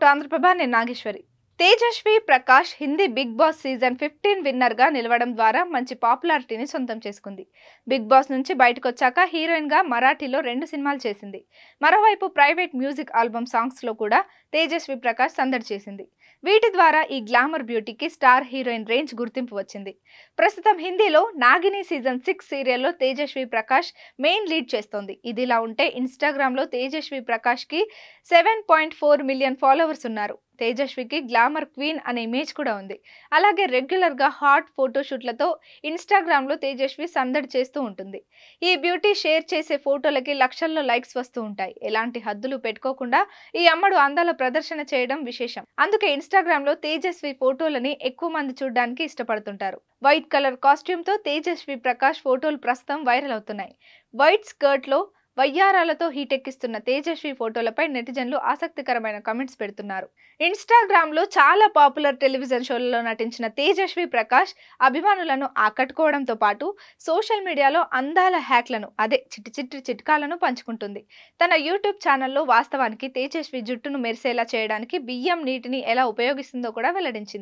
Welcome to Andhraprabha. నేను Nageshwari. Tejasswi Prakash Hindi Bigg Boss season 15 winner గా నిలవడం ద్వారా మంచి పాపులారిటీని సొంతం చేసుకుంది. బిగ్ బాస్ నుంచి బయటకు వచ్చాక హీరోయిన్ గా మరాఠీలో 2 సినిమాలు చేసింది. మరోవైపు ప్రైవేట్ మ్యూజిక్ ఆల్బమ్ సాంగ్స్ లో కూడా తేజస్వి ప్రకాష్ సందడి చేసింది. వీటి ద్వారా ఈ గ్లామర్ బ్యూటీకి స్టార్ హీరోయిన్ రేంజ్ గుర్తింపు వచ్చింది. ప్రస్తుతం హిందీలో నాగిని సీజన్ 6 సీరియల్లో తేజస్వి ప్రకాష్ మెయిన్ లీడ్ చేస్తోంది. ఇదిలా ఉంటే ఇన్స్టాగ్రామ్ లో తేజస్వి ప్రకాష్ కి 7.4 మిలియన్ ఫాలోవర్స్ ఉన్నారు. తేజస్వికి గ్లామర్ క్వీన్ అనే ఇమేజ్ కూడా ఉంది. అలాగే రెగ్యులర్ గా హాట్ ఫోటోషూట్లతో ఇన్స్టాగ్రామ్ లో తేజస్వి సందడి చేస్తూ ఉంటుంది. ఈ బ్యూటీ షేర్ చేసే ఫోటోలకి లక్షల్లో లైక్స్ వస్తూ ఉంటాయి. ఎలాంటి హద్దులు పెట్టుకోకుండా ఈ అమ్మడు అందాల ప్రదర్శన చేయడం విశేషం. అందుకే ఇన్స్టాగ్రామ్ లో తేజస్వి ఫోటోలని ఎక్కువ మంది చూడడానికి ఇష్టపడుతుంటారు. వైట్ కలర్ కాస్ట్యూమ్ తో తేజస్వి ప్రకాష్ ఫోటోలు ప్రస్తుతం వైరల్ అవుతున్నాయి. వైట్ స్కర్ట్ లో వయ్యారాలతో హీటెక్కిస్తున్న తేజస్వి ఫోటోలపై నెటిజన్లు ఆసక్తికరమైన కామెంట్స్ పెడుతున్నారు. ఇన్స్టాగ్రామ్ లో చాలా పాపులర్ టెలివిజన్ షోలలో నటించిన తేజస్వి ప్రకాష్ అభిమానులను ఆకట్టుకోవడంతో పాటు సోషల్ మీడియాలో అందాల హ్యాక్లను చిట్టి చిట్టి చిట్కాలను పంచుకుంటుంది. తన యూట్యూబ్ ఛానల్లో వాస్తవానికి తేజస్వి జుట్టును మెరిసేలా చేయడానికి బియ్యం నీటిని ఎలా ఉపయోగిస్తుందో కూడా వెల్లడించింది.